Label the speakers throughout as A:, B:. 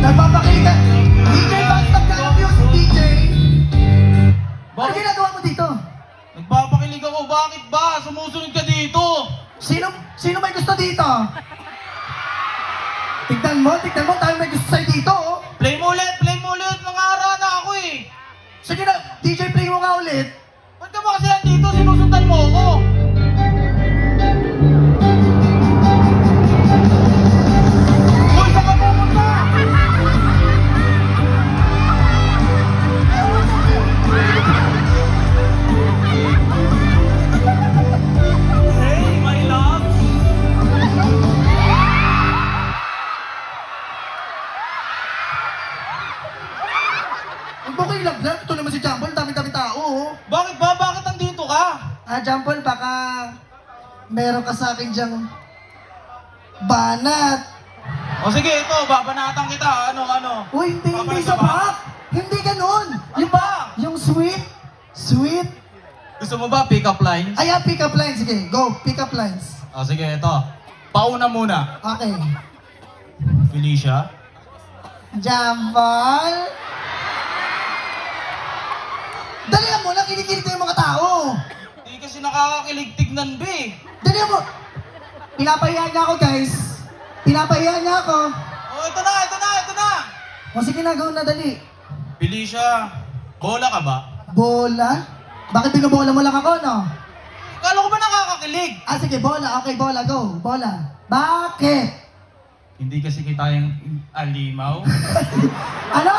A: Nagpapakilig ka. DJ, basta ka ng music, DJ. Ano
B: Bakit?
A: ginagawa mo dito?
B: Nagpapakilig ako, bakit ba? Sumusunod ka dito.
A: Sino may gusto dito? Tignan mo, tayo may gusto sa'yo dito, oh.
B: Play mo ulit, nangaraan na ako eh.
A: Sige na, DJ, play mo nga ulit.
B: Ba't ka ba kasi nandito? Sinusundan mo ako. Uy, saan ka pumunta? Hey, my love.
A: Huwag mo kayo laglag. Ito naman si Jampol, dami-dami tao, oh.
B: Bakit ba? Bakit nandito ka?
A: Jampol, baka meron ka sa akin dyang banat.
B: O sige, ito, babanatan kita. Ano?
A: Uy, hindi
B: Babalik
A: sa
B: ka ba?
A: back. Hindi ganun.
B: Ano ba?
A: Yung sweet.
B: Gusto mo ba pick up lines?
A: Ay, pick up lines. Sige, go. Pick up lines.
B: O sige, ito. Pauna muna.
A: Okay.
B: Felicia.
A: Jampol. Dalihan mo lang, kinikilig ko yung mga tao.
B: Hindi kasi nakakakilig tignan, be.
A: Dalihan mo. Pinapahiya niya ako, guys. Pinapahiya niya ako.
B: O, ito na.
A: O sige na, go na, dali.
B: Felicia, bola ka ba?
A: Bola? Bakit binobola mo lang ako, no?
B: Kala ko ba nakakakilig?
A: Sige, bola. Okay, bola, go. Bola. Bakit?
B: Hindi kasi kita yung alimaw.
A: Ano?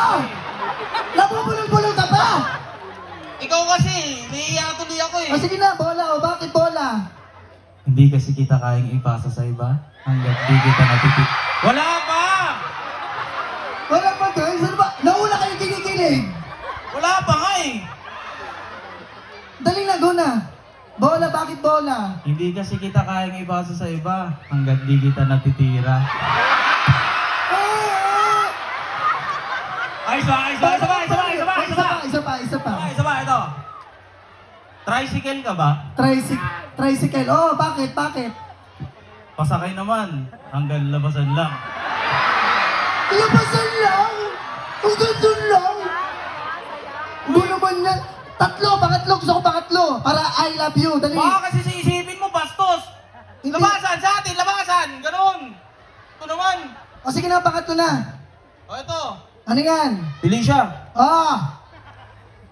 A: Nabubulol-bulol ka pa?
B: Ikaw kasi, naiiyak tuloy ako eh.
A: Sige na, bola. O bakit bola?
B: Hindi kasi kita kayang ipasa sa iba hanggat di kita natipid. Wala pa!
A: Wala pa, guys. Ano ba? Nauna kayo kinikilig.
B: Wala pa nga eh.
A: Dali na, go na. Bola, bakit bola?
B: Hindi kasi kita kayang ipasa sa iba hanggat di kita natitira. Isa pa, ito. Tricycle ka ba?
A: Tricycle. Oh, bakit?
B: Pasakay naman, hanggang labasan lang.
A: Labasan lang. Ang ganda lang. Ano naman yan? Pangatlo. Gusto ko pangatlo. Para I love you. Dali.
B: Baka kasi siisipin mo, bastos!
A: Hindi.
B: Labasan sa atin, labasan! Ganon! Ito naman!
A: O sige na, pangatlo na.
B: O ito,
A: Ano yan?
B: Felicia,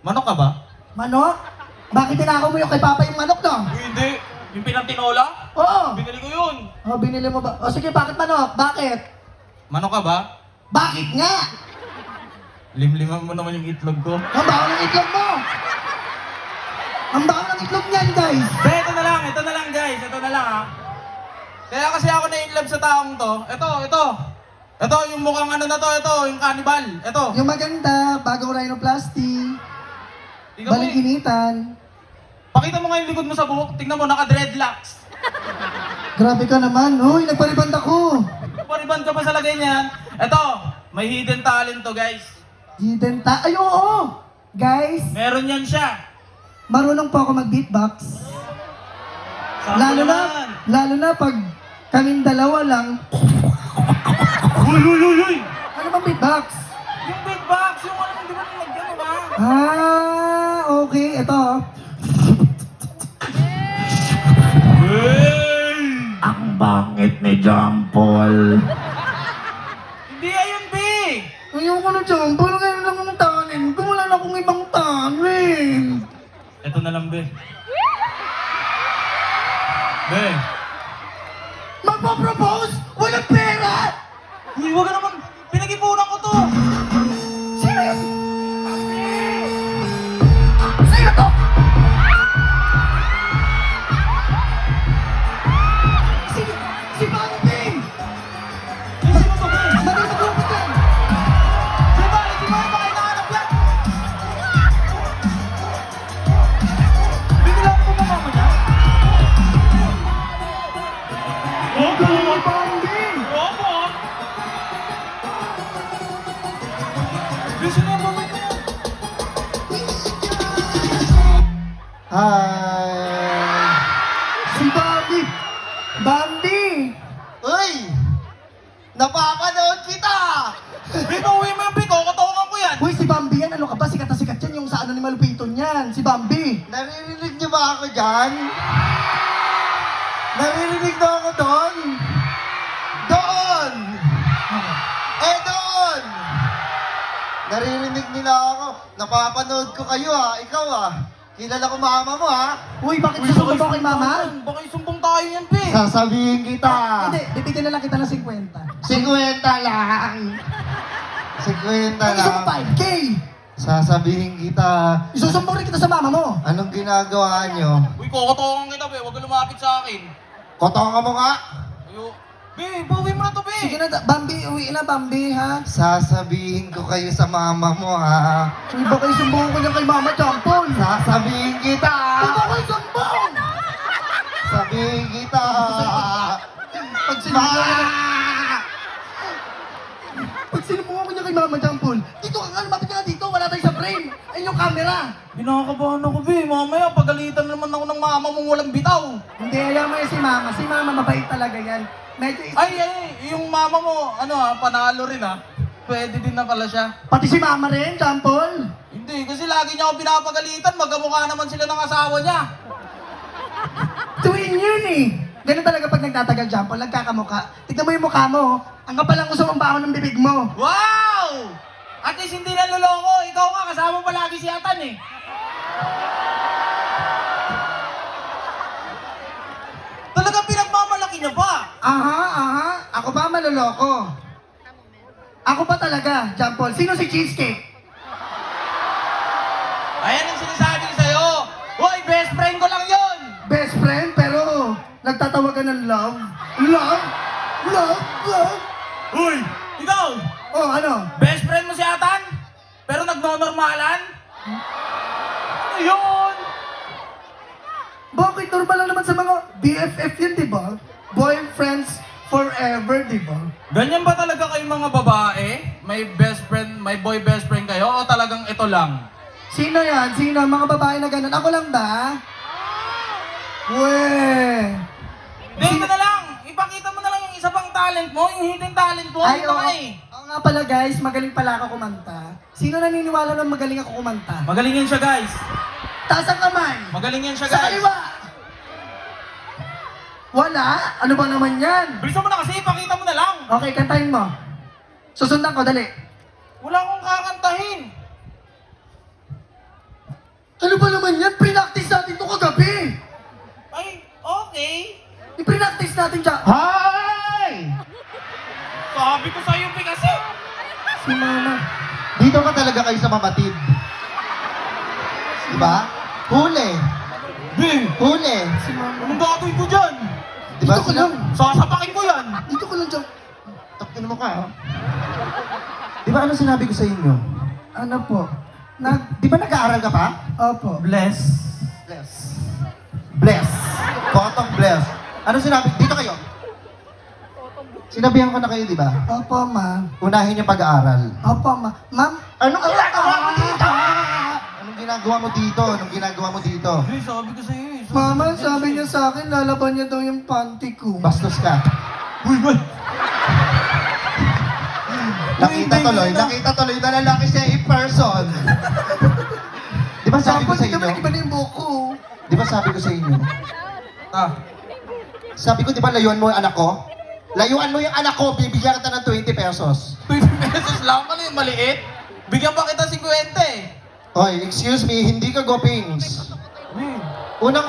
B: manok ka ba?
A: Manok? Bakit tinakaw mo yung kay Papa yung manok, no?
B: Hindi. Yung pinantinola?
A: Oo.
B: Binili ko yun.
A: Binili mo ba? O sige, bakit manok? Bakit?
B: Manok ka ba?
A: Bakit nga?
B: Limliman mo naman yung itlog ko.
A: Ang baho ng itlog mo! Ang baho ng itlog niyan, guys!
B: Ito na lang guys, ito na lang ha. Kaya kasi ako na-inlove sa taong to. Ito. Ito, yung mukhang ano na to, ito, yung cannibal. Ito.
A: Yung maganda, bagong rhinoplasty,
B: Tingnan mo eh.
A: balinginitan.
B: Pakita mo nga yung likod mo sa buhok. Tingnan mo, naka-dreadlocks.
A: Grabe ka naman. Uy, nagpariband ako.
B: Pariban ka pa sa lagay niyan. Ito, may hidden talent to guys.
A: Ay, oo! Guys,
B: Meron yan siya.
A: marunong po ako mag-beatbox.
B: Sample naman.
A: Lalo na pag kaming dalawa lang.
B: Uy!
A: Ano bang beatbox?
B: Yung beatbox, yung ano, di ba nilagyan ba?
A: Okay. Ito.
B: Hey!
A: Ang bangit ni John Paul.
B: Hindi ayun, B!
A: Ayoko na John Paul. Ngayon lang ang talent ko. Wala na akong ibang talent.
B: Ito na lang, B. B!
A: Magpo-propose? Walang pera!
B: Uy, wag ka naman! Pinag-ipunan ko to!
A: Sino yun? Sino to? Si Bambing!
B: Ay, sino to, B?
A: Dali maglupit yan!
B: Di ba baka hinahanap yan? Binilang ko ba mama niya? Opo!
A: Si Bambing!
B: Opo! Sino yung babay ko yan?
A: Hi! Si Bambi! Bambi!
C: Uy! Napapanood kita!
B: B! Dito, uwi mo yung piko, kutungan ko yan.
A: Uy, si Bambi yan, ano ka ba? Sikat na sikat yan, yung sa ano ni Malupiton yan. Si Bambi.
C: Naririnig niyo ba ako dyan? Naririnig na ako doon? Doon! Doon! Naririnig nila ako. Napapanood ko kayo Ikaw Kilala ko mama mo
A: Uy, bakit susumbong mo kay mama?
B: Baka isumbong tayo yan, Pi.
C: Sasabihin kita.
A: Hindi, bibigyan na lang kita ng 50.
C: 50 lang. 50
A: Ang gusto mo
C: lang.
A: 5K.
C: Sasabihin kita.
A: Isusumbong rin kita sa mama mo.
C: Anong ginagawa nyo?
B: Uy, kukutungan kita, Pi. Huwag ka lumapit sa akin.
C: Kotongan mo nga.
B: Ayo. Pi, bawi mo na to, Pi.
A: Sige na, Bambi, uwi na, Bambi, ha?
C: Sasabihin ko kayo sa mama mo
A: Uy, baka isumbong ko niyan kay Mama Champon.
C: Sasabihin kita.
A: Uy, baka isumbong!
C: Sabihin kita.
A: Pag sinumbong ko niya kay Mama Champon, dito ka nga, lumapit ka nga dito, wala tayo sa frame. Ayun yung camera.
B: Pinakabahan ako, Pi. Mamaya, pagalitan naman ako ng mama mong walang bitaw.
A: Hindi, alam mo yun si Mama. Si Mama, mabait talaga yan. Medyo
B: Ay, yung mama mo, panalo rin Pwede din na pala siya.
A: Pati si Mama rin, Champon.
B: Hindi, kasi lagi niya ako pinapagalitan. Magkamukha naman sila ng asawa niya.
A: Tuwin yun eh. Ganun talaga pag nagtatagal, Champon, nagkakamukha. Tignan mo yung mukha mo. Ang kapal ang usong ang baon ng bibig mo.
B: Wow! At least hindi naloloko. Ikaw nga, kasama palagi si Atan Talagang pinagmamalaki niya ba?
A: Aha. Ako ba maloloko? Ako ba talaga, Champon? Sino si Cheesecake?
B: Ayan ang sinasabi ko sa'yo. Hoy, best friend ko lang yon.
A: Best friend, pero nagtatawagan ng love. Love? Love?
B: Hoy, ikaw!
A: Oh, ano?
B: Best friend mo si Atan? Pero nagnonormalan? Ano yun?
A: Bakit normal lang naman sa mga BFF yun, di ba? Boyfriends forever, di ba?
B: Ganyan ba talaga kayong mga babae? May best friend, may boy best friend kayo? O talagang ito lang?
A: Sino yan? Sino? Mga babae na ganun. Ako lang ba? Weh!
B: Dito na lang! Ipakita mo na lang yung isa pang talent mo, yung hidden talent mo.
A: Ay,
B: Ito
A: oo.
B: nga
A: Oo nga pala guys, magaling pala ako kumanta. Sino naniniwala na magaling ako kumanta?
B: Magaling yan siya, guys.
A: Taas ang kamay!
B: Magaling yan siya,
A: Sa
B: guys.
A: kaliwa! Wala? Ano ba naman yan?
B: Bilisan mo na kasi, ipakita mo na lang.
A: Okay, kantahin mo. Susundan ko, dali.
B: Wala akong kakantahin.
A: Ano ba naman yan? Pre-practice natin ito kagabi!
B: Ay, okay.
A: I-pre-practice natin siya.
C: Hi!
B: Sabi ko sa'yo, Pi, kasi.
A: Si Mama.
C: Dito ka talaga kayo sa mamatid. Diba? Huli. Huli.
A: Si Mama.
B: Anong gagawin ko dyan?
C: Diba
A: Dito ko lang.
B: Sasapakin ko yan.
A: Dito ko lang dyan.
C: Takin mo ka Diba ano sinabi ko sa inyo?
A: Ano po?
C: Di ba nag-aaral ka pa?
A: Opo.
B: Bless.
C: Bless. Bless. Kotong bless. Ano sinabi? Dito kayo. Sinabihan ko na kayo, di ba?
A: Opo, Ma.
C: Unahin yung pag-aaral.
A: Opo, Ma. Ma'am,
C: Anong ginagawa mo dito? Anong ginagawa mo dito? Anong ginagawa mo dito?
B: Hey, sabi ko sa'yo eh.
A: Mama, sabi niya sa akin, lalaban niya daw yung panty ko.
C: Bastos ka.
B: Uy, uy.
C: Nakita tuloy na lalaki siya in person. Di ba sabi ko sa inyo?
A: Iba na yung buko.
C: Di ba sabi ko sa inyo?
B: Ah,
C: Sabi ko, di ba layuan mo yung anak ko? Layuan mo yung anak ko, bibigyan kita ng 20 pesos.
B: 20 pesos lang. Ano yung maliit? Bigyan pa kita 50 eh.
C: Hoy, excuse me, hindi ka gopings. Unang